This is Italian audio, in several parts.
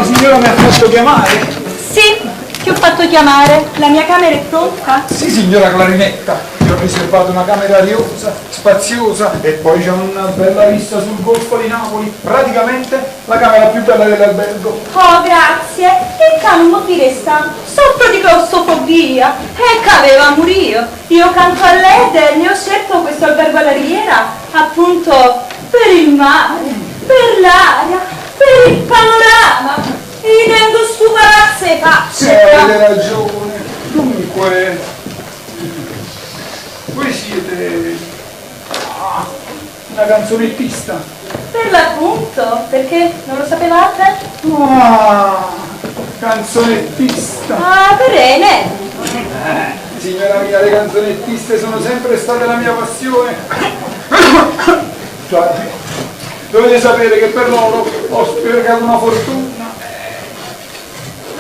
Signora mi ha fatto chiamare? Sì, ti ho fatto chiamare. La mia camera è pronta? Sì, signora Clarinetta. Ti ho riservato una camera ariosa, spaziosa e poi c'è una bella vista sul Golfo di Napoli. Praticamente la camera più bella dell'albergo. Oh, grazie. E calmo Firesta, soffro di claustrofobia. E che aveva a morire. Io canto a l'Eder e ho scelto questo albergo alla Riviera, appunto, per il mare, per l'aria, per il panorama. Mi tengo stu palazzo e facce. Avete ragione. Dunque, voi siete una canzonettista. Per l'appunto, perché non lo sapevate? Canzonettista. Ah, bene. Signora mia, le canzonettiste sono sempre state la mia passione. Cioè, dovete sapere che per loro ho sprecato una fortuna.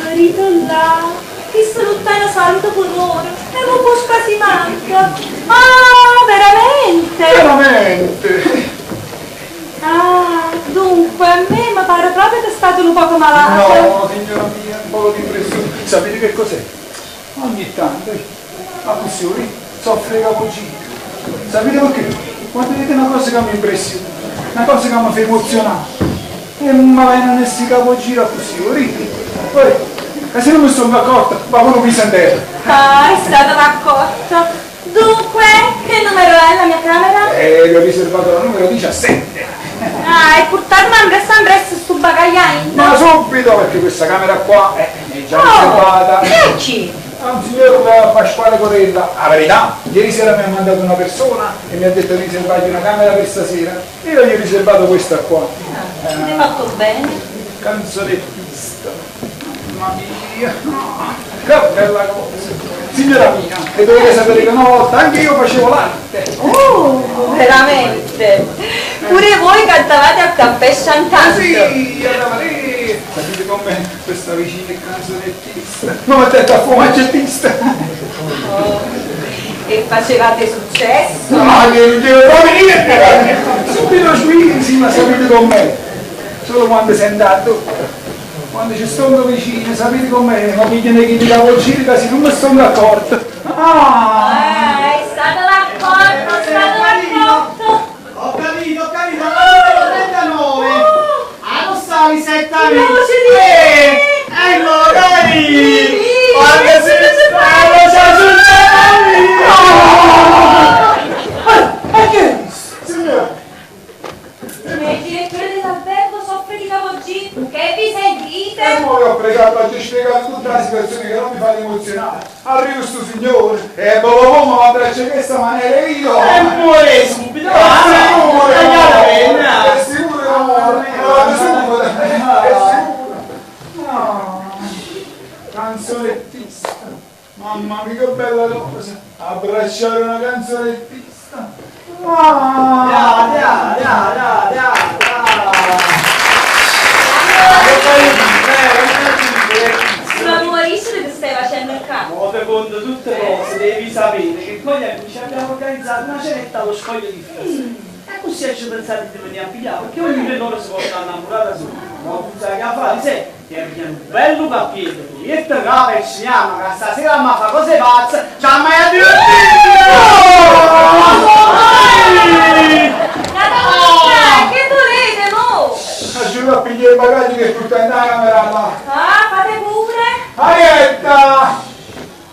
Marito là, che salutare saluto con loro, e non può quasi manca. Ah, veramente? Veramente? Ah, dunque, a me mi pare proprio che è stato un poco malato. No, signora mia, un po' di impressione. Sapete che cos'è? Ogni tanto, a così, soffre i capogiri. Sapete perché? Quando vedete una cosa che mi impressiona, una cosa che mi fa emozionare, e mi viene questi capogiri a così, poi, e se non mi sono accorta, ma pure mi senteva. Ah, è stato raccolto. Dunque, che numero è la mia camera? Vi ho riservato la numero 17. Ah, e portarmi Andres sto bagagliaino? Ma subito, perché questa camera qua è già riservata. Ecci! A un signor Pasquale Corella. La verità, ieri sera mi ha mandato una persona e mi ha detto di riservargli una camera per stasera. E io gli ho riservato questa qua. Hai fatto bene. Canzonettista. Mamma mia. Che bella cosa. Signora mia, e dovete sapere che una volta anche io facevo l'arte. Oh, veramente? Pure voi cantavate al caffè Chantant? Sì, andava lì. Sapete com'è questa vicina canzonettista? Non ho detto a fumacettista. Oh, e facevate successo? Ma che non devo proprio niente! Subito squisi, ma sapete com'è? Solo quando sei andato. Quando ci sto vicino, sapete com'è? Ma pigliano che ti capogiri così non mi sono d'accordo. È stato l'accordo, è stato l'accordo! Ho capito, alla 39! Ah, non stavi 7 anni! Ecco, cari! Guarda se sparo, c'è sul Che? Signora! Il direttore dell'albergo soffre di capogiri, che vi sentite? E poi ho pregato a te spiegato tutta la situazione che non mi fate emozionare. Arriva sto signore e boh, ma abbraccia questa maniera io. E muore subito! È sicuro che muore! È sicuro! No! Canzonettista! Mamma mia che bella cosa! Abbracciare una canzonettista! Non morisce che stai facendo il capo? Secondo tutte le cose devi sapere che con gli amici abbiamo organizzato una cenetta allo scoglio di Fisa. E così ci pensate di venire a pigliare, perché ognuno di loro si porta innamorata su. Ma tu sai che a fare, sai? Ti abbiamo un bello cappietto, e te cava e ci chiama, che stasera mi fa cose pazze, ci ha mai a Che volete, mo? Giuro a pigliare i bagagli che porta in camera là! Ah, fate pure? Arietta!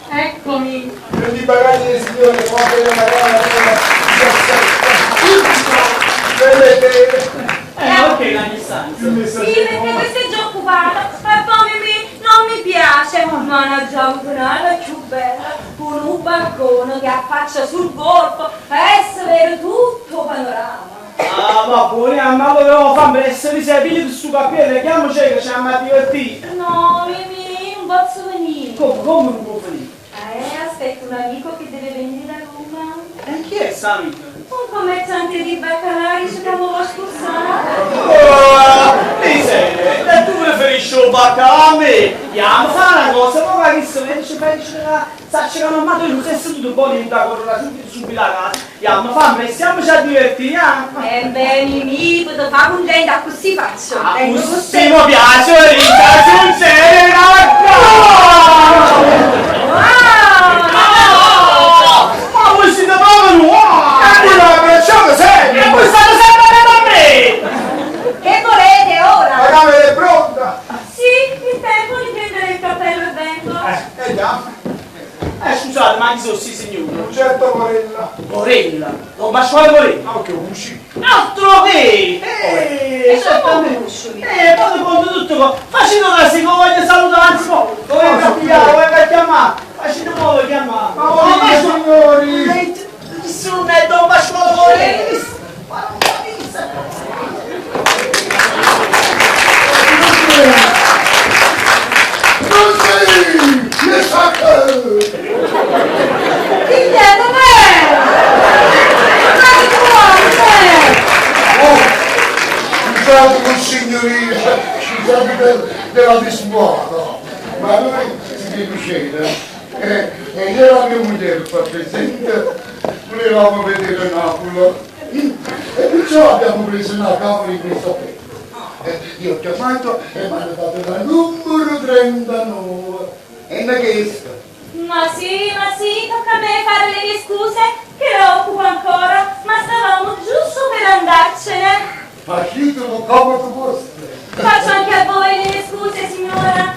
Eccomi. Prendi i bagagli del signore, porta la camera vedete? ok, la distanza. Sì, perché questo è già occupato. E poi non mi piace. Ma una giornata più bella, con un balcone che affaccia sul golfo e si vede tutto panorama. Ah, ma pure, ma volevo fare presto, ti sei pigliato su capello, chiamoci che ci siamo a divertire. No, Mimì, non posso venire. Come non può venire? Aspetto un amico che deve venire da Roma. E chi è Sami? Un commerciante di baccalari ci avevo scorsato. Oh, miseria, e tu preferisci il baccalà a me? Andiamo, fa una cosa, ma che se vedi, ci sacci che mamma tu non sei seduto buono da correre subito la casa. Andiamo, fammi, stiamoci a divertire, Beh, Mimì, potevo fare contenta, così faccio. Tengo con Così te. mi piace, Rita, sul serio, ma voi siete proprio nuovi! Quello abbracciato sempre! E voi state sempre da me! Che volete ora? La camera è pronta! Sì, il tempo di prendere il cappello e vengo. Andiamo! Scusate, ma chi sono sti signori? Un certo Morella! Morella, Don Pasquale Morella. Ma che usci? Altro che! conoscioli. Poi conto tutto, facendo così, come voglio salutare, anzi, come capigliare, vuoi chiamare? Facendo come lo chiamare? Ma voi signori! Nessuno è Don Pasquale Morella! Ma non Così! Le sacche! Figlia, dov'è? Scusate con signorina, scusate della dismoda, ma noi si deve scena e io e la mia moglie fa presente, volevamo vedere Napoli e perciò abbiamo preso una camera in questo pezzo. Io ho chiamato e mi hanno dato la numero 39 e una chiesta. Ma sì, tocca a me fare le mie scuse, che lo occupo ancora, ma stavamo giusto per andarcene. Ma scritto con comodo vostro. Faccio anche a voi le mie scuse, signora.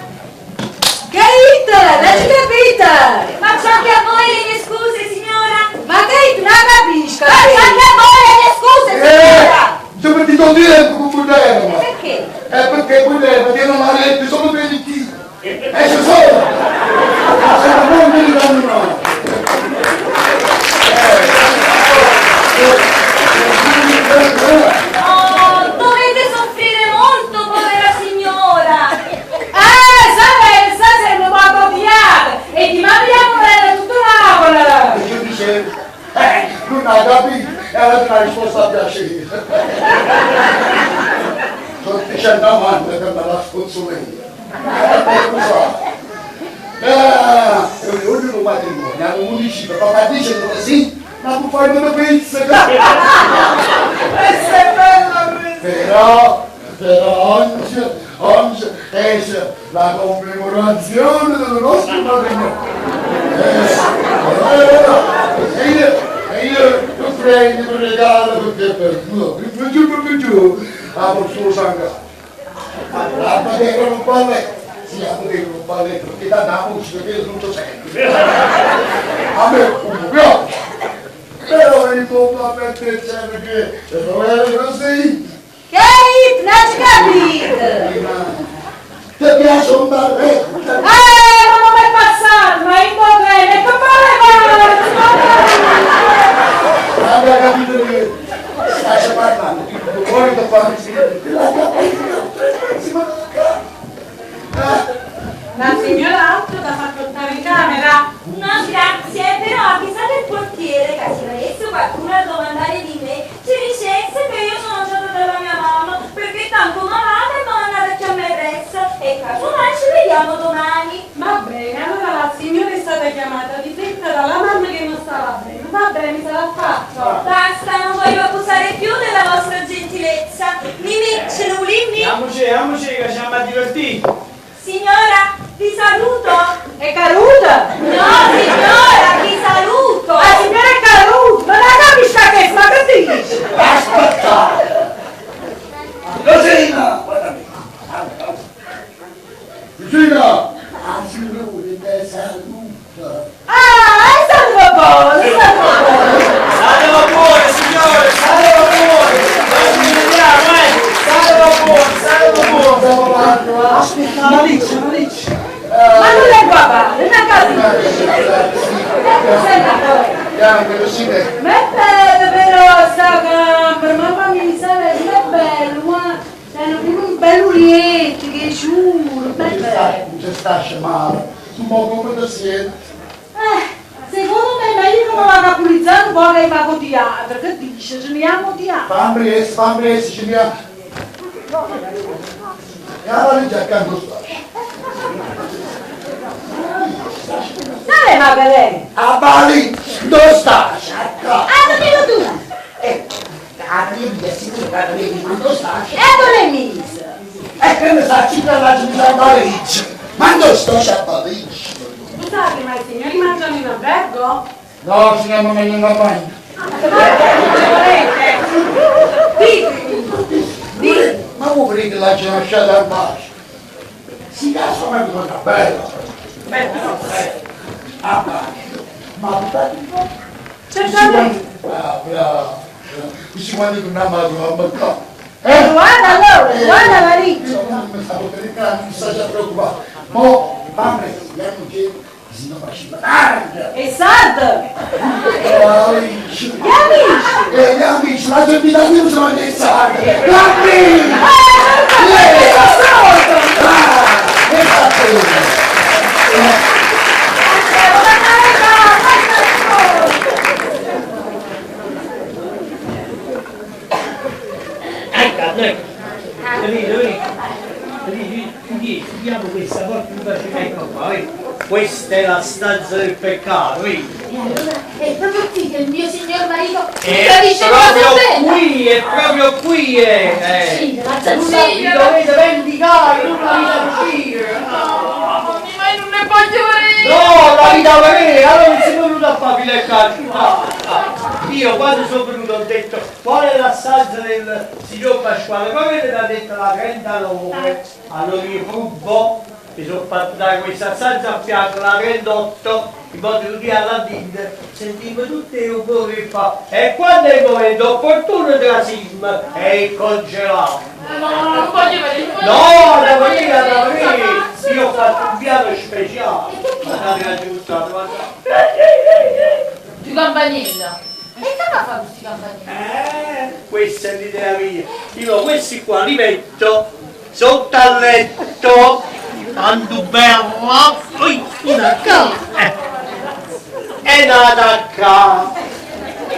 Gaita, l'hai capita? Faccio anche a voi le mie scuse, signora. Ma Gaita, non capisco. Faccio anche a voi le mie scuse, signora. Sempre ti do tempo con Buderma. Perché? Perché Buderma tiene una rete solo per il tiro. Esce solo. Se non mi danno no. Oh, dovete soffrire molto, povera signora. Stasera mi vado odiata e ti mandiamo bene tutto Napoli. E io dicevo, non hai capito, e alla fine la risposta a piacere. Sono 190 che me la sconsulenza. L'unico matrimonio, hanno 11, papà dice così, ma può fare una pizza. Questa è bella questa! Però oggi esce la commemorazione del nostro matrimonio. E io lo prendo, lo regalo perché per giù, apro il suo sangue. La dentro un balletto, sì, apro dentro un balletto, perché da la musica che io tutto sempre. A me un piace, però il tuo papà perché non era così. Gaita, non ci capite? Ti piace un balletto? Ma non mi passare, ma in bene, che Avrà capito che stai parlando, vuoi che fare La signora Otto da far portare in camera? No, grazie, però avvisate il portiere che se avesse qualcuno a domandare di me, ci dicesse che io sono andata dalla mia mamma, perché tanto malata e non andare a chiamare presto, e casomai ci vediamo domani. Va bene, allora la signora è stata chiamata di fretta dalla mamma che non stava bene. Va bene, sarà fatto. Basta, non voglio accusare più della vostra gentilezza. Mimì, Cerulimmi. Andiamoci che ci siamo a divertire! Signora, vi saluto. È caduta? No, signora, vi saluto. La signora è caduta, non la capisco che ma che dici? Aspetta! Rosina! Rosina! La signora ti saluta! È stato buono, è stato buono. State vapore, signore, state vapore! Ci vediamo, state vapore, state vapore! Aspetta, Malizia! Ma non è guapa, non è capito. Senta poi. Bianca, Rosina! Ma è bello però sta camera, mamma mia, sai, è bello, ma hanno proprio un bello lieto, che giuro, bello. Non ci sta male, tu mo come ti senti? non va a pulizzare un po' che pago teatro, che dice? Ce ne abbiamo teatro. Fammi ce ne ha. E allora lì accanto sta. Dove va lei? A Bali, dove sta? Ah, non dico tu! Dove sta? E dove è mise? E che ne sa, ci parla di Parigi. Ma dove sto a Parigi? Scusate, ma i signori mangiano in albergo? No, signora, non va bene. Ditemi! Ma vuoi vedere che la c'è lasciata al bacio? Si casa ma è una bella. A bacio. Ma Certamente! bravo. Questi quando torniamo a mercato. Guarda allora, guarda Mariccio! Mi stavo caricando, mi sta già preoccupato. Mo, mamma, andiamo che si non faceva tarda. E salta! Gli amici, la tua vita non sono che sarda. Amici! Vediamo questa porta, ecco qua, questa è la stanza del peccato, vedi? E allora è proprio qui che il mio signor marito È capisce cosa bella. qui, è proprio qui, Sì, la vi zanzina. dovete vendicare, non la vita uscire. Ma non ne voglio vedere. No, la vita vera, allora non si è venuto a fare le carte. Io quando sono venuto ho detto qual è la stanza del signor Pasquale, poi vedete ha detto la 39, allora io provo, mi sono fatto dare questa stanza a fianco, la 38, in modo che tutti alla dite, sentivo tutte un po' che fa, e quando è il momento opportuno della SIM è il congelato. No, non voglio vedere. No, da venire, io ho fatto un piano speciale, guardate la giusta, Di campanella. E come fa questi campanelli? Questa è l'idea mia. Io questi qua li metto sotto al letto, tanto bella, poi una è nata qua.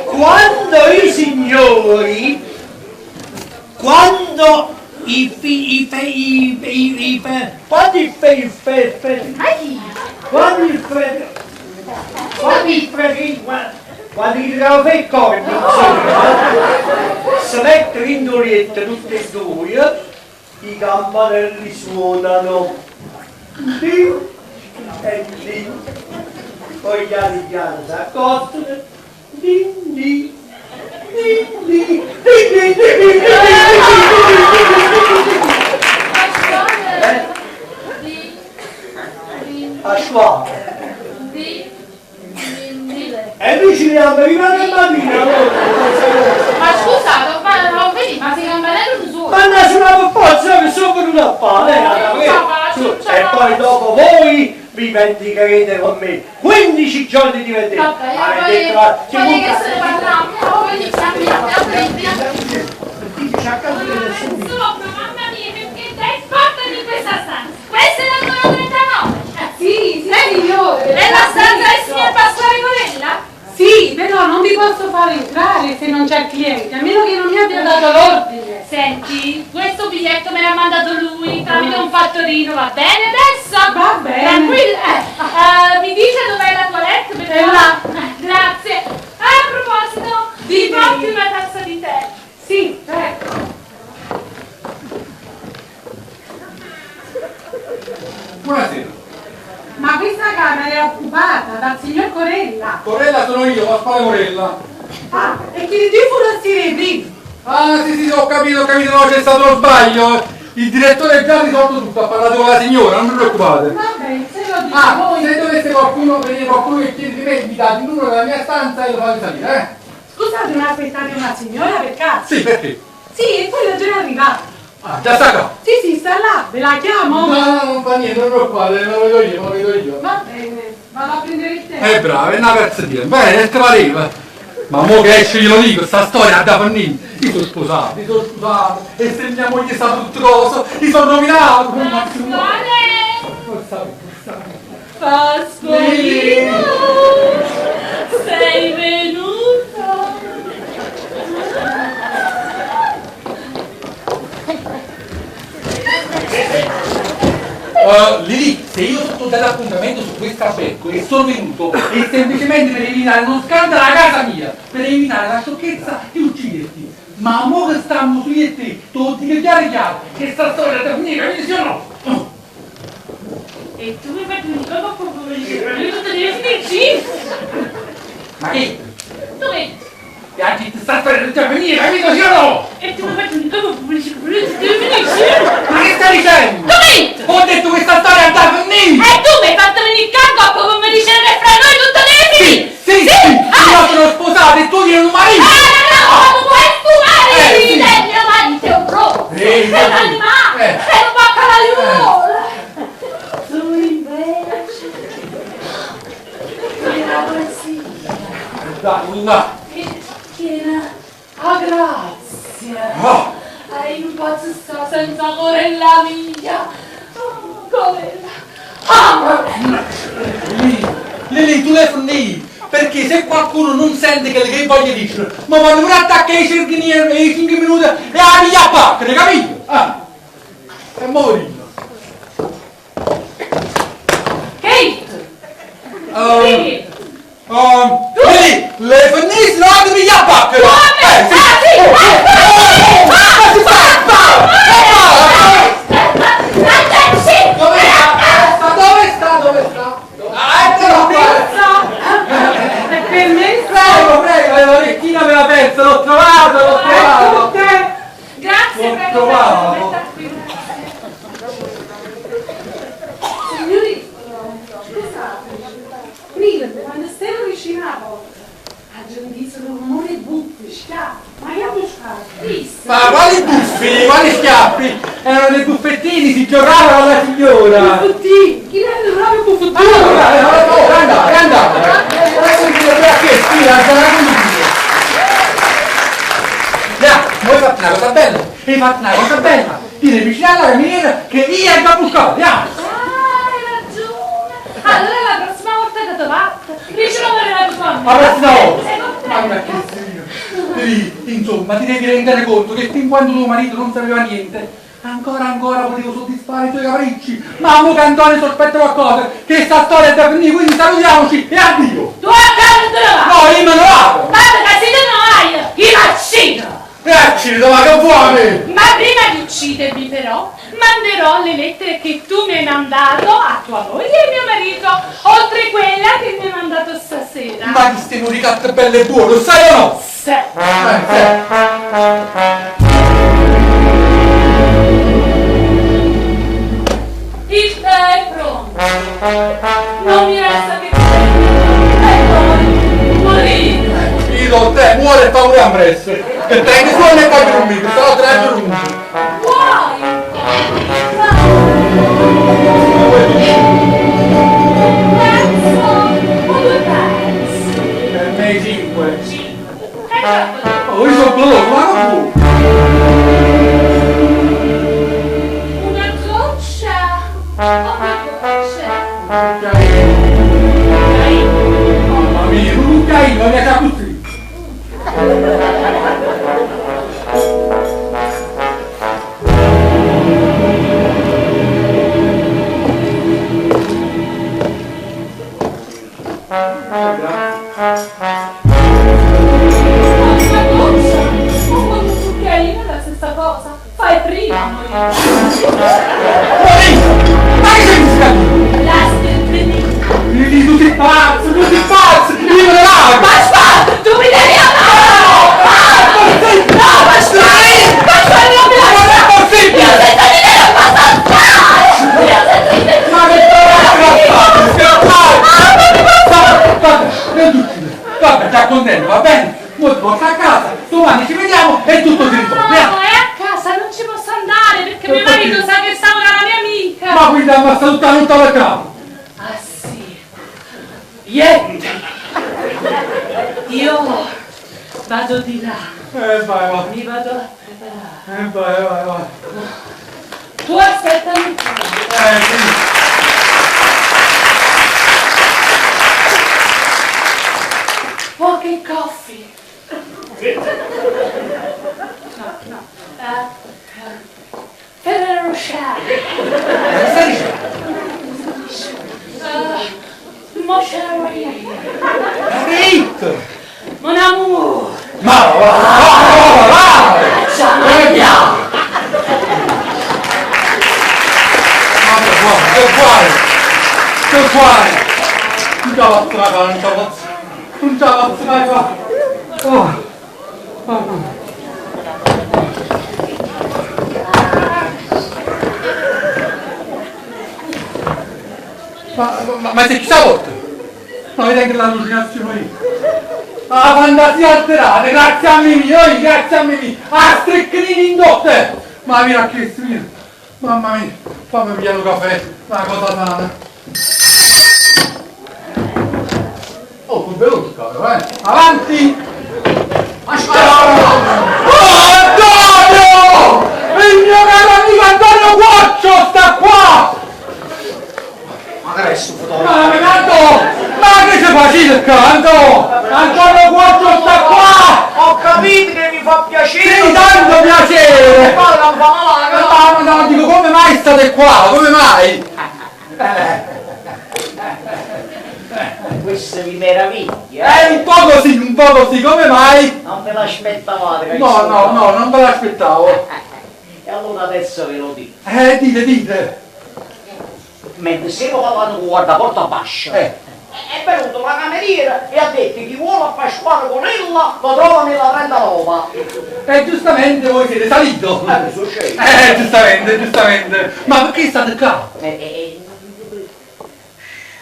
Quando i signori, quando quando gli tiravo per il corpo, si mettono in dorietta tutte e due, i campanelli suonano, lì e lì, poi piano piano si accostano, lì, lì, lì, lì, lì, lì, a suave. E lui ci rimane rimane bambino. Ma scusate, ma vedi, ma se campanello non suona. Ma ne suonavo forza che sono venuto a fare. E poi dopo voi vi vendicherete con me. 15 giorni di vendetta. Vabbè, poi che se ne parliamo, poi cambiamo. Insomma, mamma mia, perché dai, portami in questa stanza. Questa è la numero 39. Sì, signore! È la stanza del signor Pasquale Corella? Sì, però non vi posso far entrare se non c'è il cliente, a meno che non mi abbia dato l'ordine. Senti, questo biglietto me l'ha mandato lui tramite un fattorino, va bene adesso? Va bene. Tranquilla. Mi dice dov'è la toilette? Per È là. Grazie. A proposito, ti porti una tazza di tè? Sì, certo. Buonasera. Ma questa camera è occupata dal signor Corella. Corella sono io, Pasquale Corella. Ah, e chi di forestiere prima? Ah sì, ho capito, no, c'è stato lo sbaglio. Il direttore ha già risolto tutto, ha parlato con la signora, non vi preoccupate. Vabbè, se lo dico Ah, voi. se dovesse venire qualcuno che chiede di me, mi date il numero della mia stanza e lo fate salire, Scusate, non aspettate una signora per caso? Sì, perché? Sì, e quella già è arrivata. Ah, già sta qua. Sì, sta là, ve la chiamo? No, non fa niente, non vi preoccupate, me lo vedo io. Va bene, vado a prendere il tè. Bravo, è una perzatina. Bene, te pareva. Ma mo che esce glielo dico, sta storia da fanni. Io sono sposato, e se mia moglie sa tutto cosa, io sono rovinato. Pasqualino, sei Lili, se io sto dato appuntamento su questo albergo e sono venuto è semplicemente per evitare uno scandalo alla casa mia, per evitare la sciocchezza di ucciderti. Ma mo che stiamo su io e te, tu ti chiaro che sta storia da finire, capisci o no? E tu mi fai un po' come io tutto devi finirci? Ma che? Dove? Piangi, ti sta storia da finire, capito o no? E tu mi fai un po' come io tutto devi finirci? Ma che stai dicendo? Dove? Ho detto che questa storia andava a finire! E tu mi hai fatto venire il capo come mi dicevi che fra noi tutto deve finire? Sì! Io sono sposato e tu vieni un marito! No, non puoi fumare! Sì. Il mio marito è un pro! È un animale! È un baccalaiolo! Tu invece... Era così... Dai, Ah, grazie! Oh. Hai un pazzo sta senza corella mia! Oh, corella! Ah! Lili, tu le fornì! Perché se qualcuno non sente che voglia dire, ma quando pure attacca i cerchini e i 5 minuti e la piglia a pacca, capito? Ah! E morino! Kate! Sì! Lili, le fornì non la piglia a pacca! Dove sta? Eccolo qua! Prego, l'orecchina me l'ha persa, l'ho trovato! Grazie, L'ho prego, trovato. prego, metta qui, grazie. Signori, scusate, prima, quando stavo vicino alla porta, ha giudizio un rumore buffo, schiaffo, ma io non schiaffo, Ma quali buffi, quali schiaffi? Erano dei buffettini, si giocava con la signora! Buffottini, chi ne è proprio buffottini? Andate! Adesso mi devo a che stila, vuoi fare una cosa bella? Hai fatto una cosa bella! Dire vicino alla cameriera che io è da buscare, andiamo! Hai ragione. Allora la prossima volta che ti parte, dici non me la tua. La prossima volta! Sei Mamma contenta? che Dio! Lì, insomma, ti devi rendere conto che fin quando tuo marito non sapeva niente, ancora potevo soddisfare i tuoi capricci, ma mo che Antonio sospetta qualcosa, che sta storia è da finire, quindi salutiamoci e addio! Tu a casa te ne vai. No, io me ne vado! Ma che se te ne vai, io vaccino. Accidenti, ma che vuoi? Ma prima di uccidermi però, manderò le lettere che tu mi hai mandato a tua moglie e mio marito, oltre quella che mi hai mandato stasera. Ma che stiamo ricatte belle e buone, lo sai o no? Sì. Il tè è pronto. Non mi resta che prendere e poi morire. Io do te, muore e fa pure ampresso. Che prendi suono e poi dormire, se no te ne dormire. Vuoi? O due pezzi? Per me 5. 5. Oh, io sono veloce, ma non può. Una goccia. Una goccia. Mamma mia, non cuccaino, ma mi ha così. Fai prima a morire. Ma che sei fiscale? Lasci Tutti pazzi, io me ne vado! Basta! Tu mi devi andare! No, basta! Basta, non mi lasci! Non è possibile! Io senza di te non posso stare! Io senza di te! Ma che vabbè, ti accontento, va bene? Ora ti porto a casa, domani ci vediamo e tutto si risolve. No, è a casa, non ci posso andare perché mio marito sa che stavo con la mia amica! Ma quindi ammazza tutta la capo. Ah sì, niente, io vado di là, Vai. mi vado a preparare. Vai. Tu aspettami qua. Sì. Poche coffee. No. Ferrero Rocher. Stai dicendo? Margherita! Mon amour! Ma va! Che vuoi? Non ce la posso mai fare, non ce la posso mai fare. Ma se chi sa volta? Non vedi anche l'allucinazione io? La fantasia alterata, grazie a me, grazie a me, a strecchini in dotte! Ma vieni a che mio, mamma mia, fammi pigliare un caffè, una cosa sana. Oh, tu veloce caro, avanti! Oh, Antonio! Il mio caro amico Antonio Guoccio sta qua! Ma che adesso Ma che ci facete canto? Antonio Guoccio sta qua! Ho capito che mi fa piacere! Sì, tanto piacere! Ma non fa male! No, dico come mai state qua? Come mai? Questo vi meraviglia! Un po' così, come mai? Non ve l'aspettavate! No, non ve l'aspettavo. E allora adesso ve lo dico. Dite. Mentre stiamo parlando con guardaporta bascia, è venuto la cameriera e ha detto che chi vuole appasciare con ella lo trova nella 39. E giustamente voi siete salito. Succede. Giustamente. Ma perché state qua?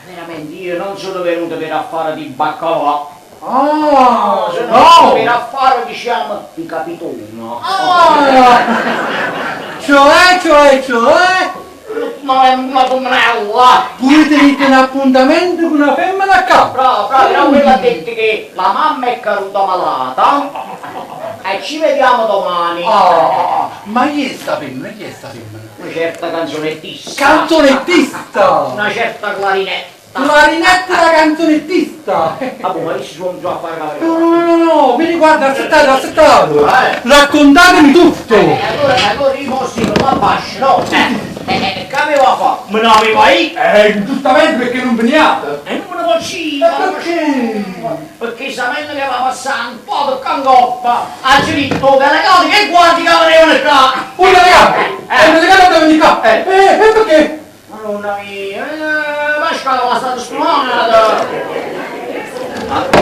Veramente io non sono venuto per affare di baccalà. Ah, Sono no! venuto per affare, diciamo, di capitolino. Cioè? Ma è una domnella! Pure tenete un appuntamento con una femmina a capo? Bravo, quella ha detto che la mamma è caduta malata e ci vediamo domani. Ma chi è sta femmina? Una certa canzonettista. Canzonettista! Una certa clarinetta. Clarinetta da canzonettista! Ma che si sono già a fare la No, mi riguarda, aspettate! Raccontatemi tutto! Allora io posso non la fascia, no? Che aveva fatto? Me ne aveva io? Giustamente perché non veniate! E non me ne faccio! Perché? Perché sapendo che va passando un po' di cangoppa, ha detto delegato che guardi che venivano qua! Un delegato deve venire qua! E perché? Madonna mia, ma scala, stato sfumato!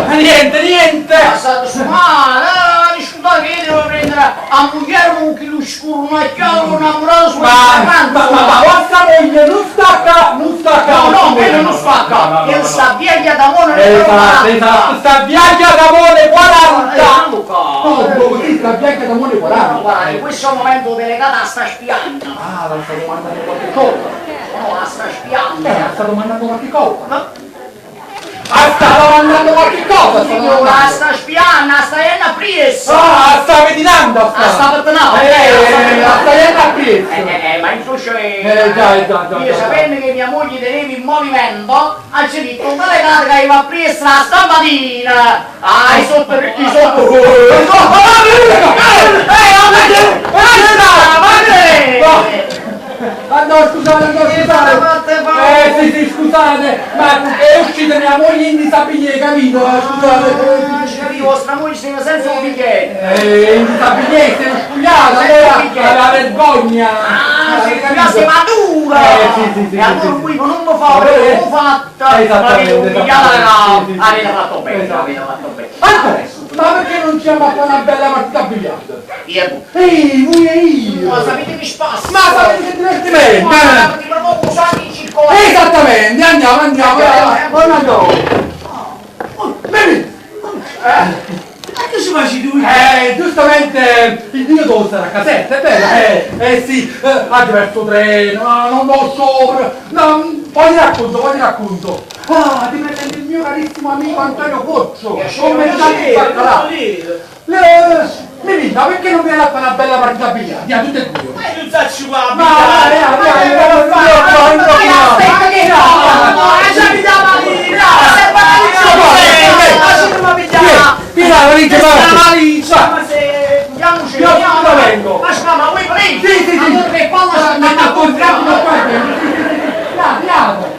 Niente! È stato sfumato, discutare che devo prendere a moglie con che lo scuro un acchiato innamorato su Ma vostra moglie non sta qua! No, quello non sta qua, che sta vecchia d'amore Esatto, sta bianca d'amore 40! Luca! Così sta bianca d'amore 40! Guarda, in questo momento delegata sta spiando. La sta domandando qualche cosa! No, la sta spiando. Sta domandando qualche cosa! Ma Sta domandando qualche cosa! la sta spiando, sta iendo a presso. Sta vedinando! Sta pettinando. Sta iendo a presso! Ma in succede. Già. Io sapendo che mia moglie teneva in movimento, ha detto un delegato che va a presso la stamattina. Sotto. Scusate! Sì, scusate! Ma è uscita mia moglie in disabile, capito? Scusate! Vostra moglie sembra senza un biglietto. In disabile, sei spugliata, allora la vergogna! Sei matura! Sì. E allora qui non lo fa, l'ho fatta! Avete fatto bene, Ma perché non ci abbiamo una bella partita a biliardo? Io. Voi e io! Ma sapete che spazio? Ma sapete che divertimento! Ma ti provo usare in circolare! Esattamente, andiamo! Vedi! Ma che si faccio tu? Giustamente il dio dosa la casetta, è vero? Sì, ha diverso treno, non lo so, poi ti racconto. Ti presento il mio carissimo amico Antonio Coccio, commerciante di baccalà. Melina, perché non viene a fare una bella partita a biliardo? Andiamo tutte e due. Ma non faccio qua! Aspetta che lasciami da malina! la valigia, Ma se andiamoci, io vengo. ma vuoi prendi? Sì. Allora che palla Ma piano.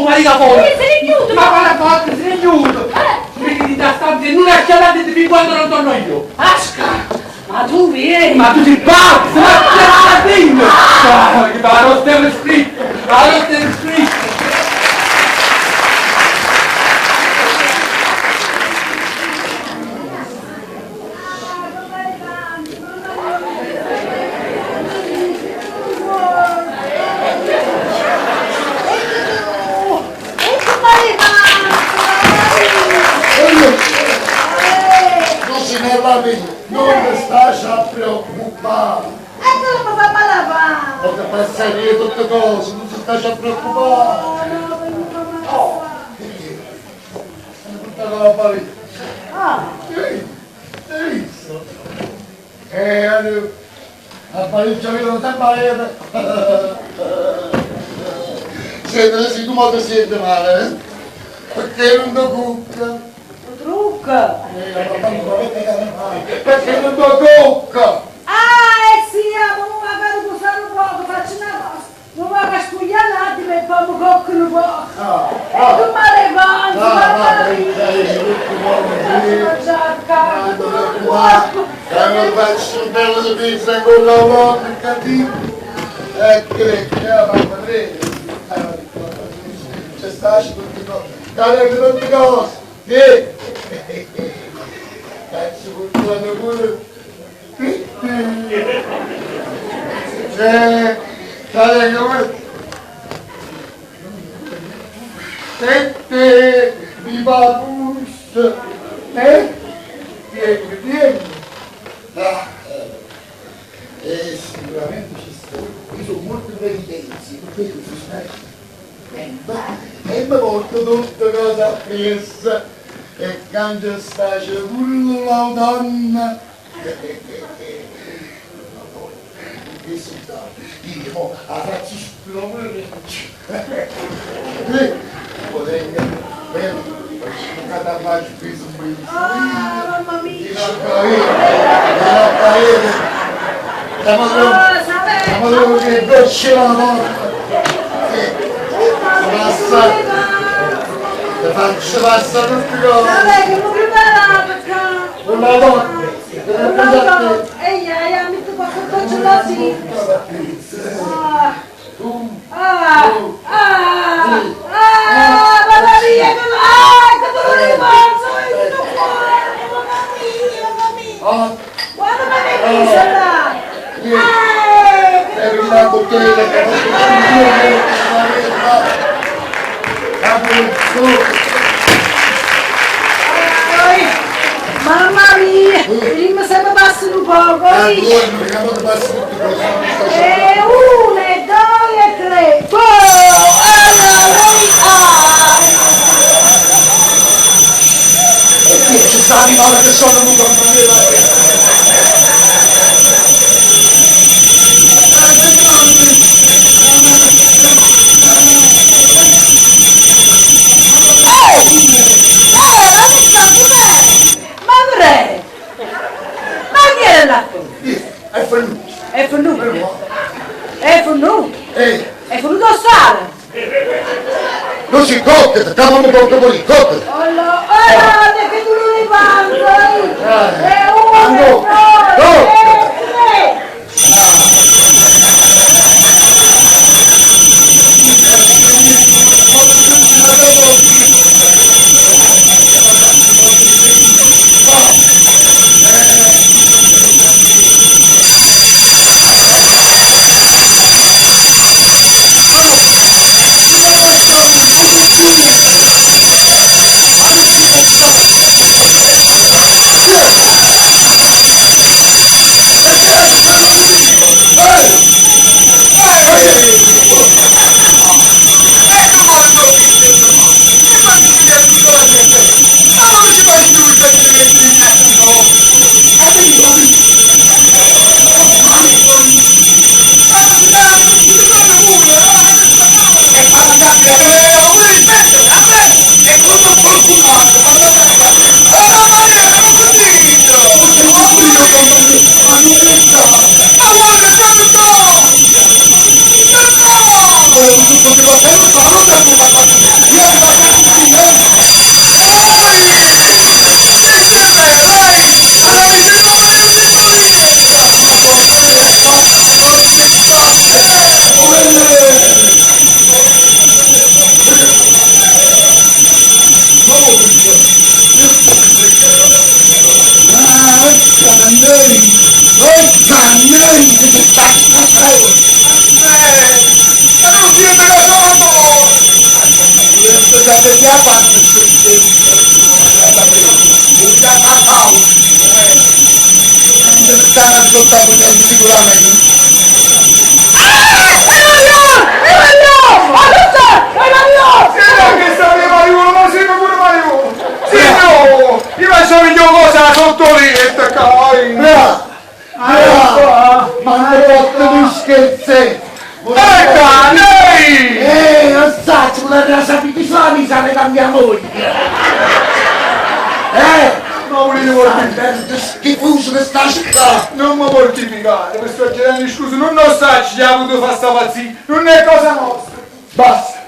tuo marito fuori. Se ne chiudo. Ma quella porta se ne chiudo. Vedi da stanza e non lasciate fin quando non torno io. Asca! Ma tu vieni! Ma tu sei pazzo, ma che sta dentro? Ma lo stiamo scritto, ma lo stiamo scritto. Non stai a preoccupare. E tu non mi fa male Ho che passare via tutte cose, non si sta a preoccupare. Oh, mi portare la paletta. Hai visto? La paletta vedo sempre Senti, se tu mi senti male, perché non ti cucca? Trucca! Perché non ti tocca? Sì, ma non magari tu fare un poco, faccio una cosa. Non va a studiare un attimo e poi mi cocco un po'. E tu mi levanti, non faccio un bello di pizza con la uomo, cattivo. Mamma mia. C'è stai tutte cose. Dai, tutte cose. Cazzo, portano pure. Dai, come? Sette, viva bus. Vieni. Sicuramente ci sto. Io sono molto penitenzi, per questo si stai. E mi porto tutte cose appresse e quando stai pure la donna che si sta io a farci esplodere potrei cada parte fez bem mamma mia! Siamo che dolce la morte le faccio passare tutti i cose. Vabbè, che mi preparato, Una notte. Eia, mi tocca con la sinistra. Mamma mia, che dolore di polso, non può, mamma mia. Guarda me mi sarà. È una bottiglia che non mamma mia, prima se mi passano un po', così. E 1, 2 e 3. Ci sta animale che sono venuto a morire. È venuto. È venuto a sale. Non si cocca, stiamo un po' lì, cocca. Allora, che tu non li mangi. È 1, 2 e 3. Stanno ascoltando sicuramente. Che sta mia mariuolo, ma sei pure mariuolo! Sì, no! Io faccio miglior cosa sotto lì e te cai! Ma non fatto di scherzi! Ecca, lei! Non sai, volete sapere solo mi sa che cambia moglie! Ma volete mortificare? Che schifoso che sta città! Non mi mortificare, per sto girando scusa, non lo sa, ci ha avuto fare sta pazzia, non è cosa nostra! Basta!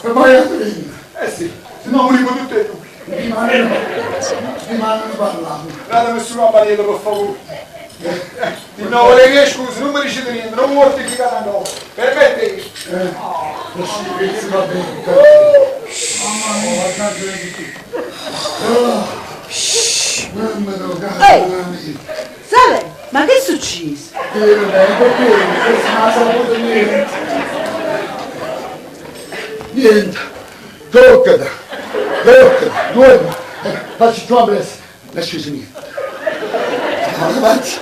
E poi andremo! Sì, se no moriamo tutti e due! Rimangono parlando! Datemi su una barriera per favore! Di nuovo le mie scuse, non mi dicete niente, non mi mortificate ancora! Permettete! Così va bene! Mamma mia! Ehi! Sale, ma che è successo? Niente, toccata, due, facci tua presa, lasciami niente. Vado avanti.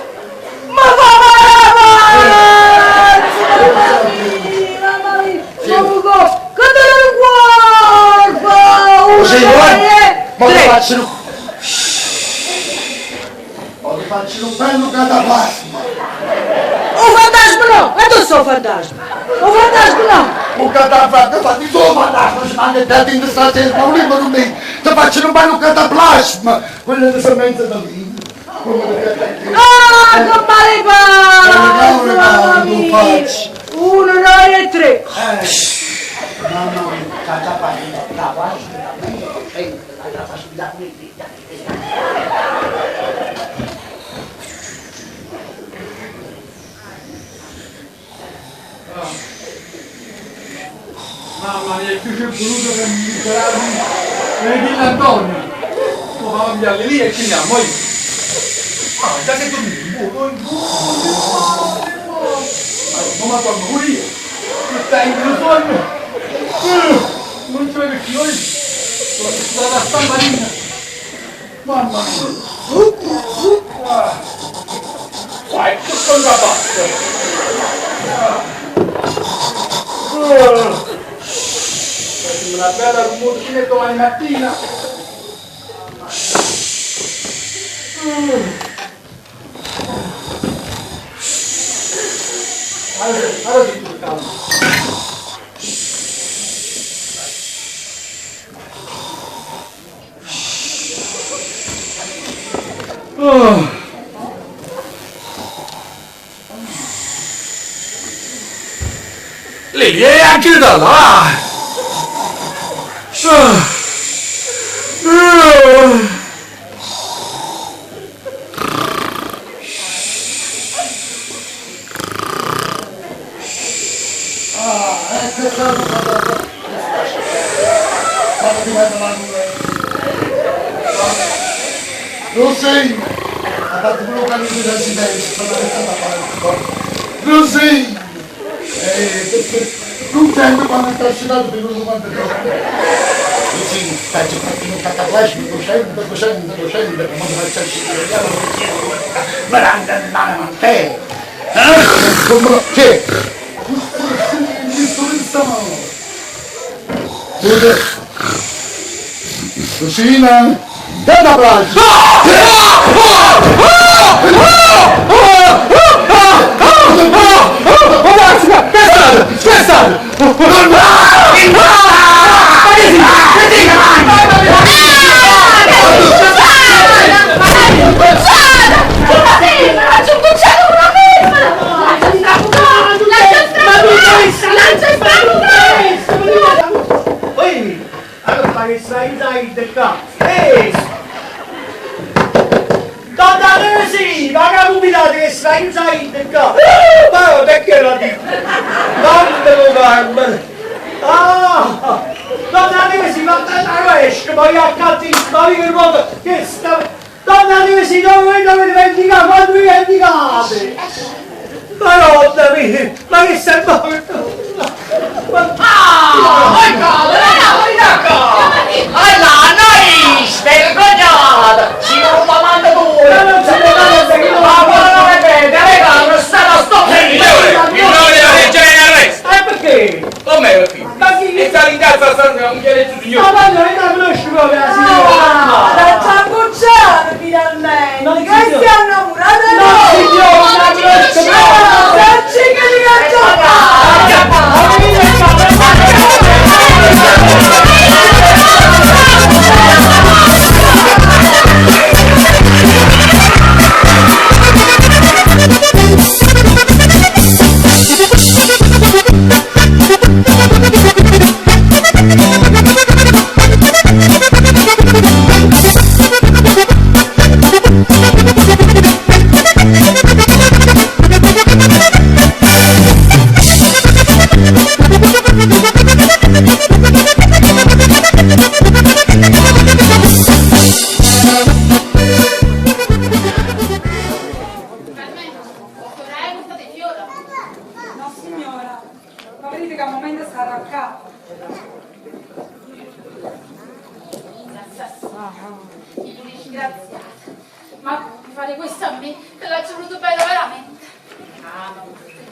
Ma mamma mia! Che te lo guarda! Così, ma lo faccio un bello cataplasma. Un fantasma no! E tu sei un fantasma! Un fantasma no! Un cataplasma, fatti solo fantasma, ci manda te in questa sera, ma volendo non mi, ti faccio un bello cataplasma. Quella di semenza da lì. Ah, che male Cavolo, mamma tu mia! facci. 1, 2 e 3! Mamma mia, cataplasma. Mamma mia, più che voluto che mi liberarmi. Vedi l'Antonio. Oh, mamma mia, lì e finiamo, io. Ah, già sei dormito, ma torno pure io. Tu stai in quel sogno. Non ci vedo più, io. Sono stata a stamparina. Mamma mia. Vai, tutto in parte. Una bella rumorina domani mattina. Allora ti tu calma. Lì è anche da là. Lo sei! Ha fatto quello che avete da silenzio, lo sei! Non sento quando sta asciugato per quello quanto è troppo. Lo sei, faccio un cataplasma, docente, come faccio a scegliere, ma l'anda andare a te! Che? Lucina! Cataplasma! Donna Lucy, ma che luminate che stai in qua? Ma perché la dico? Non te lo guardo. Ah! Donna Lucy, ma te la esco, poi accanto in spavino il modo che sta... Donna Lucy, dove vendicate? Quando vi vendicate? Ma no, Davide, ma che sei morto? Ah! Ecco, svergognata! Ci non la manda tu! non c'è domanda che non Ma quello non è vero, le camere stanno a stoppare! Il nome della legge è in arresto! Perché? Com'è perché? Ma chi? E sta in casa stanno non chiede tu Ma signore! quando non conosci proprio la signora! Da Ciambucciano finalmente! Non Che signor- si è innamorata No, signora, non la conosco proprio! Non ci che li ha No signora, ma vedete che al momento sta arrancando. Disgraziata. Ma fare questo a me, te l'ha voluto bene veramente. Ah,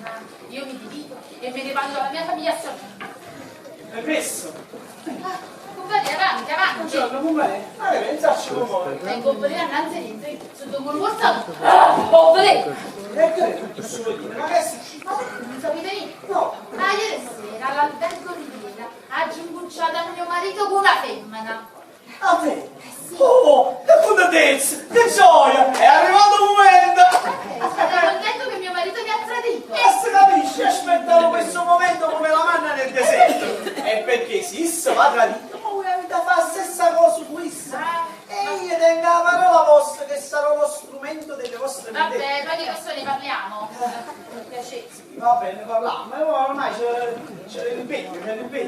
ma io mi divido e me ne vado dalla mia famiglia a Savino. È messo! Compagni, avanti, avanti. Buongiorno, come? Pensarci con voi! Vengo a vedere annanzi sotto un morsato. Oh, vedete? E che posso dire? Ma che si... Non sapete niente? No! Ah, ieri sera all'albergo Riviera ha gimbucciato mio marito con una femmina. A te! Oh, che contentezza! Che gioia! È arrivato il momento! State contento che mio marito mi ha tradito? Si capisce, aspettavo questo momento come la manna nel deserto. E perché se Issa va tradito, ma voi avete fatto la stessa cosa su Issa. E io tengo la parola vostra che sarò lo strumento delle vostre Vabbè, vendette. poi di questo ne parliamo. Per piacere. Va bene, parliamo, ma ormai c'è l'impegno,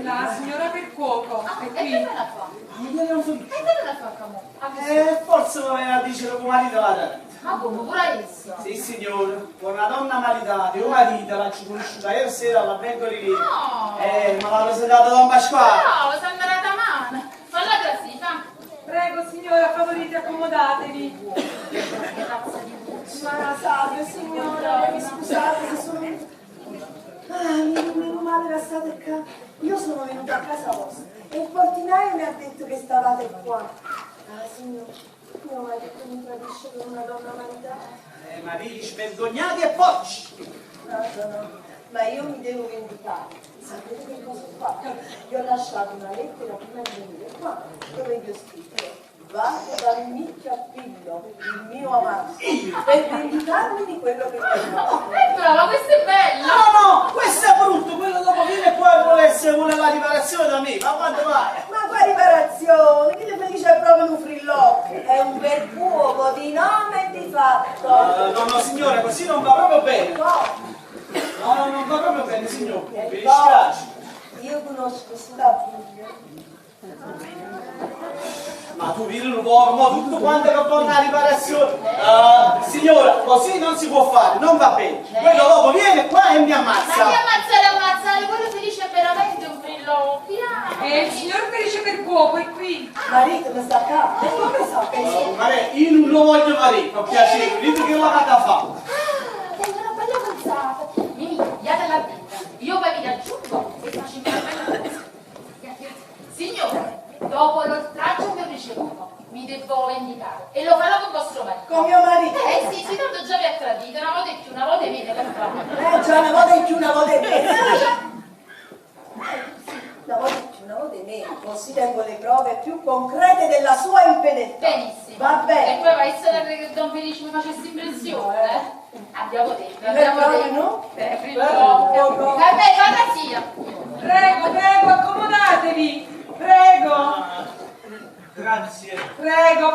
La signora per cuoco Ah, è e qui. che me la fa? Ma io non so E che me la fa, Camò? forse va bene a dire che marito va tradito. Ma come, pure esso? Sì signore, con una donna maritata, un marito l'ha conosciuta ieri sera all'albergo Riviera. No! Me l'ha presentato Don Pasquale. No, sono andata a mano. Falla così, fa. Prego signora, favorite, accomodatevi. Che razza di puzza. Ma salve signora, mi scusate se sono venuta. Meno male era stata qua. Io sono venuta a casa vostra e il portinaio mi ha detto che stavate qua. Ah signora, mio marito mi tradisce con una donna maritata. Mariti svergognati e porci. No, ma io mi devo vendicare. Sapete che cosa ho fatto? Gli ho lasciato una lettera prima di venire qua, dove gli ho scritto: vado dal Micchiappillo, il mio amato, per vendicarmi di quello che ho. Brava, questo è bello. No, questo è brutto, quello dopo viene e poi vuole la riparazione da me, ma quando vai? Ma qua riparazione, che le dice proprio un frillocco, è un bel fuoco di nome e di fatto. No, signore, così non va proprio bene. No, non va proprio bene, signore, mi dispiace. Io conosco sta figlia. Ma tu vedi un uomo, tutto quanto che torna a riparazione. Signora, così non si può fare, non va bene. Quello dopo viene qua e mi Ma ammazza. che ammazzare, quello felice è veramente un frillo. E il signor Felice per cuoco è qui. Marito mi sta acá, e come sa che Io non lo voglio fare, per piacere, dite che lo vado a fare. Tengo una bella pensata. Mimì, diate la vita. Io poi vi raggiungo e faccio una bella cosa. Signore, dopo l'oltraggio che ho ricevuto, mi devo vendicare e lo farò con vostro marito. con mio marito. Sì, tanto già vi ha tradito, una volta in più, una volta in meno, per favore. Già una volta in più, una volta in meno. Una volta in più, una volta in meno. Così tengo le prove più concrete della sua impedetta. Benissimo. Va bene. E poi va a essere che Don Felice mi facesse impressione, Abbiamo tempo, no? Vabbè, fantasia. Prego, accomodatevi. Prego. Grazie. Prego.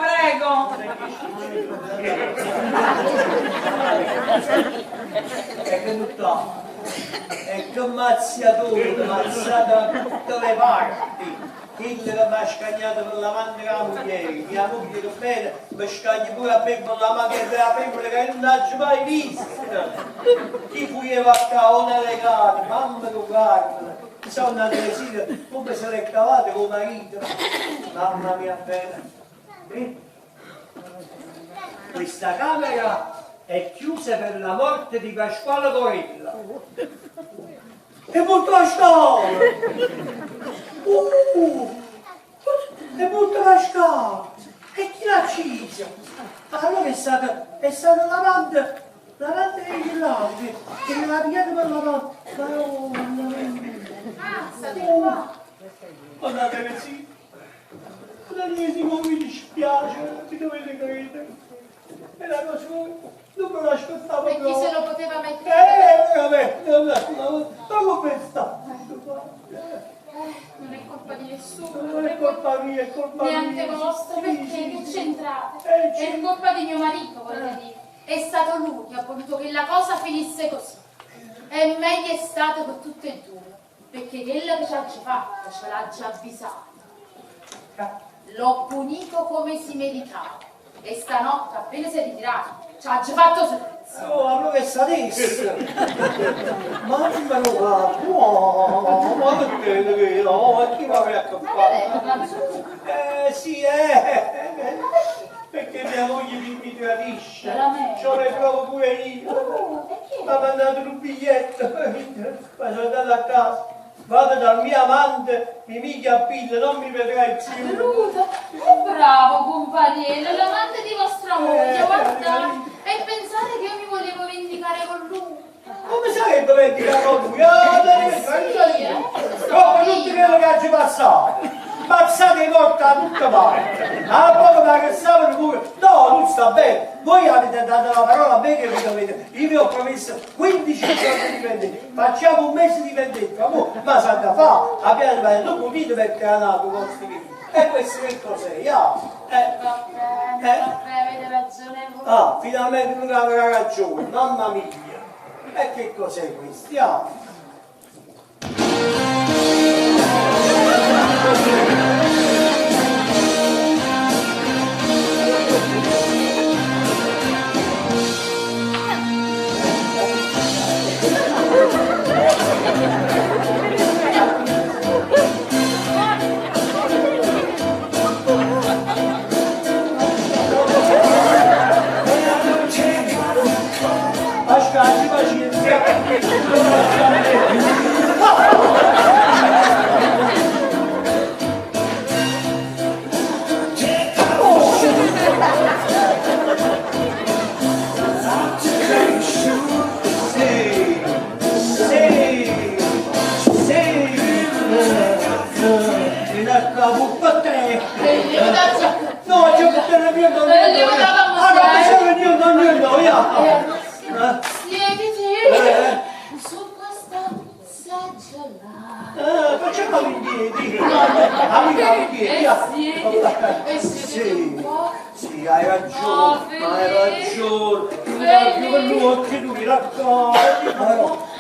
È venuto. E che mazziatore, mazzata da tutte le parti. Chi che mi ha scagnato per la mano della moglie, mia moglie che bene, mi scagna pure a me per la mano della pecora che non ho mai visto. Chi fuiva a caone legale, mamma che guarda. Sono una Teresina, come se le cavate con marito. Mamma mia bene. Questa camera è chiusa per la morte di Pasquale Corella. E molto Pasquale! E molto Pasquale! E chi l'ha uccisa? Allora è stata lavanda degli laudi, che me l'ha pigliata per la notte. State qua. Guardate sì, l'ennesimo mi dispiace, mi dovete credere. È una cosa non me l'aspettavo E chi proprio. se lo poteva mettere? Vabbè, non pensato. Non è colpa di nessuno. Non è colpa mia, è colpa mia. Neanche vostra, perché che c'entrate? Sì. È colpa di mio marito, volete dire. È stato lui che ha voluto che la cosa finisse così. E meglio è stato per tutte e due, perché quello che ci ha già fatto, ce l'ha già avvisato. L'ho punito come si meritava. E stanotte, appena si è ritirato, ci ha già fatto silenzio. Oh, allora è sadista. Ma non me lo fa. No, ma perché no? Chi mi aveva accoppato? Sì, perché mia moglie mi tradisce. Ce ne provo pure io. Mi ha mandato un biglietto. Ma sono andato a casa. Vado dal mio amante, mi miglia a pille, non mi vedrai più. Bruto, bravo compariello, l'amante di vostra moglie, guardate. E pensate che io mi volevo vendicare con lui. Come sarebbe vendicare con lui? Dopo tutto quello che oggi passato. Mazzate morta da tutte parti. Allora poco ma che stavano pure. No, non sta bene. Voi avete dato la parola a me che vi dovete. Io vi ho promesso 15 giorni di vendetta. Facciamo un mese di vendetta. Ma sa da fa. Abbiamo dopo dite perché è nato con questi figli. E questo che cos'è? Vabbè, avete ragione voi. Ah, finalmente non aveva ragione. Mamma mia. E che cos'è questo? Ascolti, no, c'è che te ne via da su questa seggiola. Facciamo l'indietro. Siediti un po'. Sì, hai ragione, che tu mi racconti.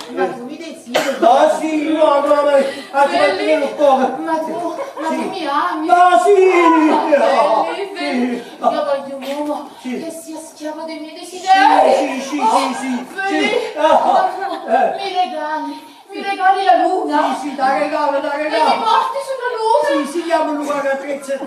Ma tu mi desideri. Ma sì, no, Ma tu mi ami. Ma sì! Io voglio un uomo che sia schiavo dei miei desideri. Sì. Mi regali la luna. Sì, da regalo. E mi porti sulla luna. Si chiama Luca Catrezza e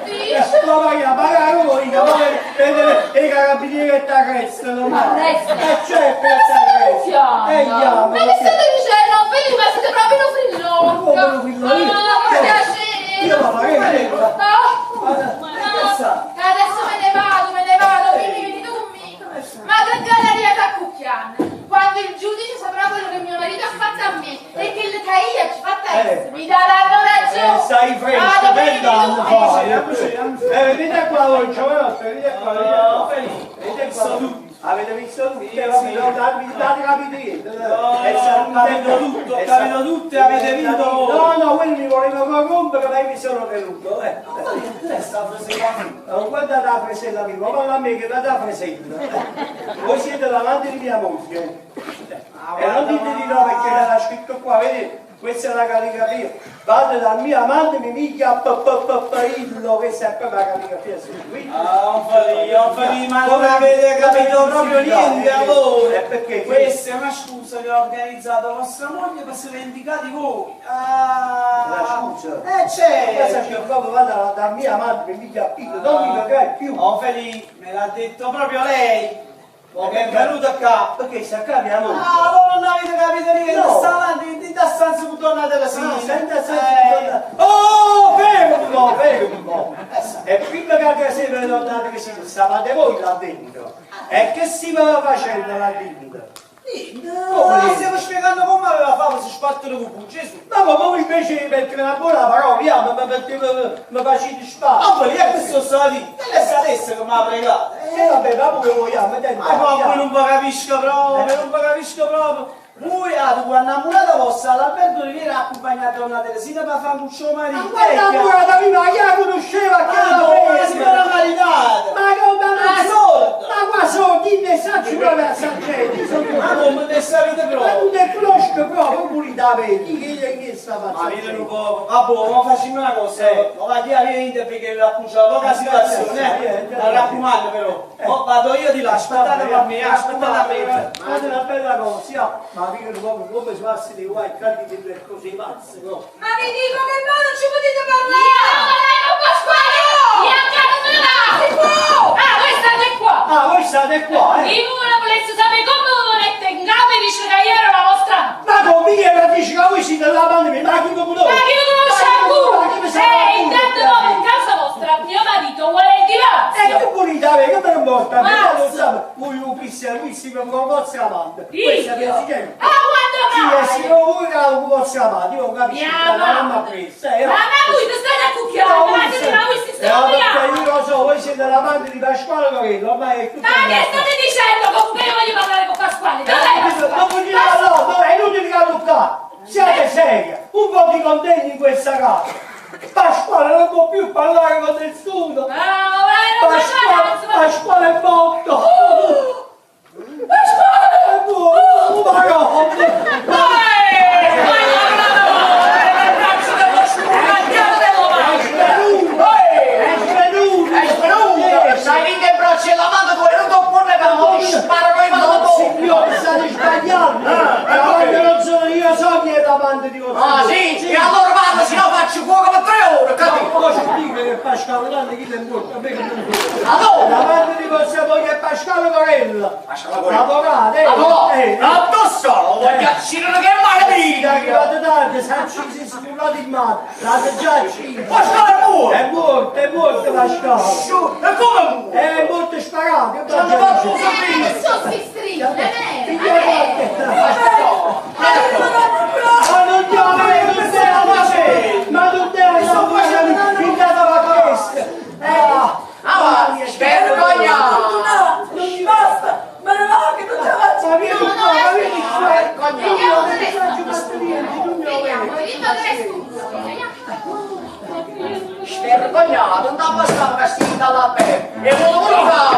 Dice. ma vai a pagare voi, che vuole vedere i carabinieri che ti arrestano. Arrestano? Certo, Ma che state dicendo? Vedi, ma siete proprio uno frillone. Come uno frillone? Ma piacere. Io la farei. No. Adesso me ne vado, vieni tu conmigo. Ma che galleria da cucchiane. Quando il giudice saprà quello che mio marito ha fatto a me e che le caia ci fatta essere, mi daranno ragione. Stai fresco, ben danno fuori. Venite qua voi, venite qua. Avete visto tutte, date capite. Ho capito tutto e avete vinto. No, quelli mi volevano rompere, ma mi sono venuto. Guardate la presella mia, guarda a me che date la presella. Voi siete davanti di mia moglie. E non dite di no perché l'ha scritto qua, vedete? questa è la calligrafia. Vado dal mio amante, mi miglia Paparillo, questa è proprio la calligrafia. Non fai, ma non avete capito proprio niente a voi. Perché? Questa è una scusa che ha organizzato vostra moglie per essere indicati voi. Una scusa? Questa Questa che proprio vado dal mio amante, mi miglia Pillo, non mi capirai più. Feli, me l'ha detto proprio lei. Che è venuta qua. Perché sta qua mia moglie? Voi non avete capito niente, No. sta avanti, di da stanza con donna della signora. Oh, fermo un po'. E prima che anche se ve lo date che stavate voi là dentro. E che si stava facendo là dentro? Come stiamo spiegando come aveva fatto si sbattere con Gesù? Ma come invece di mettere una buona parola, mi facete spazio. Ma poi è questo sta lì, lei sa adesso che mi ha pregato. Vabbè, ma pure vogliamo, Ma poi non vi capisco proprio. Voi quando innamorata vostra all'albergo Riviera accompagnata da una Teresina per fare un show marino. Ma quando innamorata prima, chi la conosceva? Che la signora maritata. Ma come sorda. Ma qua sordi, ne sacci proprio a Sancetti. Ma come ne sapete Ma proprio? non ne conosco proprio, pure da vedi, che sta Ma facendo? vedete un po', vabbè, ma facciamo una cosa, ma chi avete perché vi accusa poca situazione, mi raccomando però. Vado io di là, aspettate a me, aspettate a me. Fate una bella cosa, ma mica proprio come si passa di qua e cadi delle cose pazze, no? Ma vi dico che voi non ci potete parlare! Non Pasquale! Si può! Voi state qua! Voi state qua, Io non volessi sapere come volete in capo e dice che ieri la vostra... Ma con mica la dici che voi siete la pandemia, ma chi come Ma chi lo conosce ancora? Intanto dopo in casa vostra mio marito vuole il divorzio! che pulita, che me ne importa? Mazza! Ma lo sa, voi un cristianissimo come vostra amante. Questa Dio! presidente. Quando Sì, vai? sì, voi che vostra amante, io capisco che la mamma presa, Ma voi ti state a cucchiare, ma voi si state perché io lo so, voi siete l'amante di Pasquale Corello, ormai è tutto. Ma che state dicendo? Comunque io voglio parlare con Pasquale, dov'è? Non vuol dire allora, è inutile che allontare. Siate serie, un po' di contenti in questa casa. Pasquale non può più parlare con nessuno. Pasquale è morto. Pasquale è morto. Ma no. Sai che braccia la mano tu non ti porre per non sparano i mano tu. Signore, state sbagliando. Non sono io, so chi è l'amante di vostro. Ah sì? E allora vado, se no faccio fuoco per 3 ore, capito? Ma cosa dico che Pasquale Grande chi è morto? A me che non è Allora? l'amante di vostra moglie è Pasquale Corello. Avvocato, addosso, voglio accidere che male Che vita. vado tardi, si è spulato in mano. L'ha già acceso. Pasquale è morto. È morto Pasquale. E come muore? È morto sparato. Che Ci hanno fatto un Che sono si strisce, Ma non ti ho ma non te la sto facendo pintata la testa. Ah, vergogna! Non mi basta! Ma no, che non ce la faccio! Ma vieni qua, ma vieni qua. Vediamo dove Vergognato, non ti abbassavo vestito dalla pelle. E non lo fare.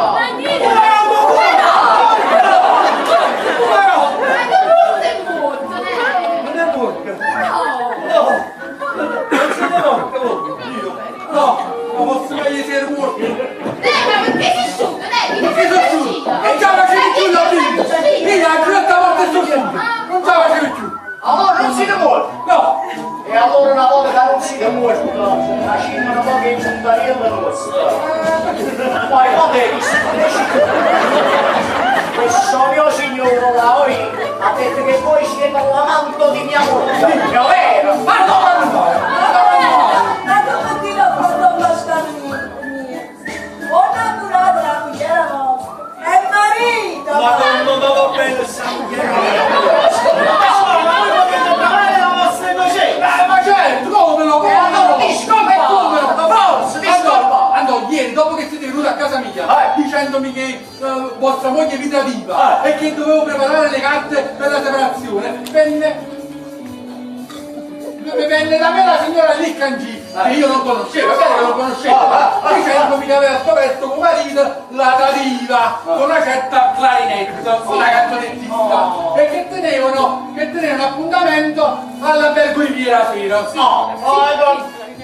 Non è morto. No, non siete morto voi. No, ma posso che gli essere morti. ma perché si asciuga? Ma che sono più? Non ce la facevi più la vita. Io la giornata volta sto più. Non ce la facevi più. Allora non siete morti? No. E allora una volta che non siete morti, la cima un po' che in cittadino poi va bene, questo mio signore là, ha detto che voi siete l'amante di mia moglie. È vero? Ma no! Ma come dire quando bastano mie? Ho innamorato la cucchiera nostra! È marito! Ma non va bene sta Ma certo, come lo andò ieri, dopo che siete venuti a casa mia, dicendomi che vostra moglie è vita viva e che dovevo preparare le carte per la separazione, venne da me la signora Liccangi, che io non conoscevo, è vero che non conoscevo, dicendomi che aveva scoperto come marito la tradiva con una certa clarinetta. cabaretto, una canzonettina, e che tenevano appuntamento all'albergo Riviera Sera.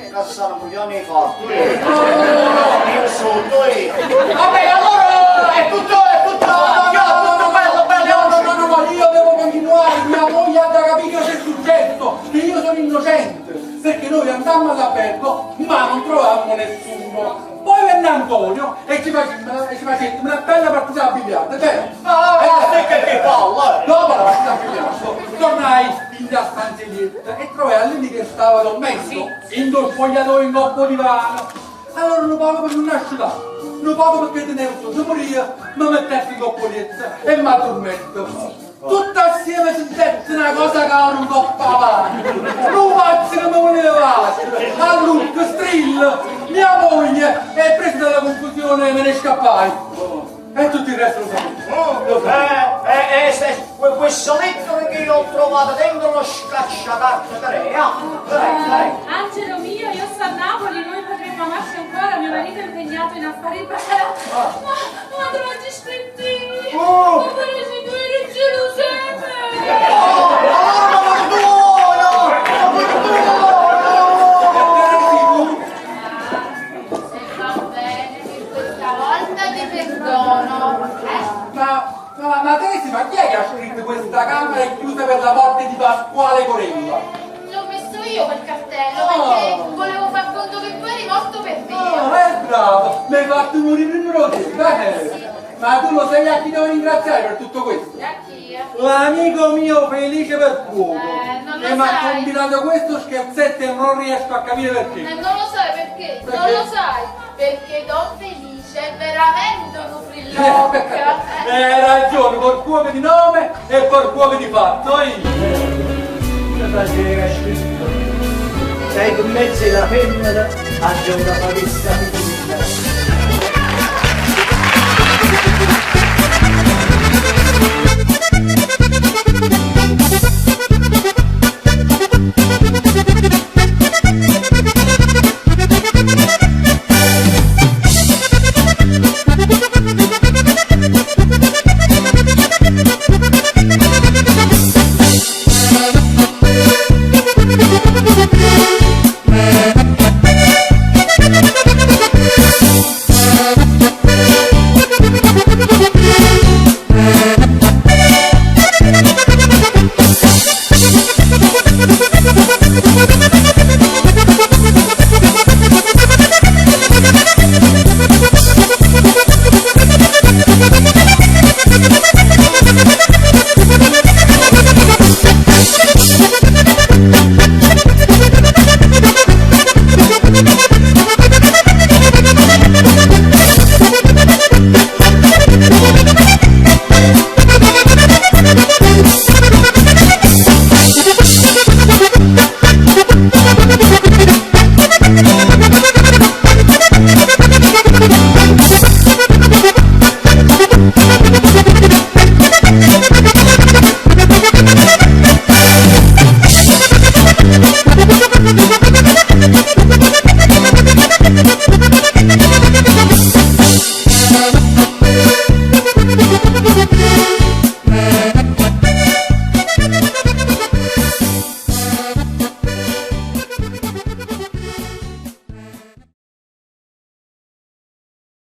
Cassano coglioni forti. Io sotto vabbè, allora è tutto bello. No, io devo continuare, mia moglie ha da capire che è successo, che io sono innocente, perché noi andammo all'albergo ma non trovavamo nessuno. Poi venne Antonio e ci facette una bella partita a biliardo, vero? Che palla! Dopo la partita a biliardo tornai in la stanzetta e trovai a lì che stava dormendo in quel spogliatoio in coppo divano. Allora non pago per non asciugare, non pago perché tenevo su morire, mi mettessi in coppolietta e mi addormento. Tutto assieme si dette una cosa che non coppa avanti. Non pazzo che mi voleva all'ultimo strillo, mia moglie è presa dalla confusione e me ne scappai. E tutto il resto lo sapete. Questo lettore che io ho trovato dentro lo scacciacarte Angelo mio, io sto a Napoli, noi potremmo amarci ancora, mio marito è impegnato in affari bella. Ma trovati strettini, ma pareci tu eri in Se va bene, per questa volta ti perdono. Ma Tesi, ma chi è che ha scritto questa camera è chiusa per la morte di Pasquale Corella? L'ho messo io quel cartello perché volevo far conto che tu eri morto per me. È bravo, mi hai fatto morire in rode, ma tu lo sai a chi devo ringraziare per tutto questo? A chi? L'amico mio Felice per fuoco, non lo che mi ha sai. combinato questo scherzetto e non riesco a capire perché. Non lo sai perché? Non lo sai, perché Don Felice è veramente un ufrilocca. Hai ragione, col cuore di nome e col cuore di fatto. Sei in mezzo alla femmina, ha già una palestra.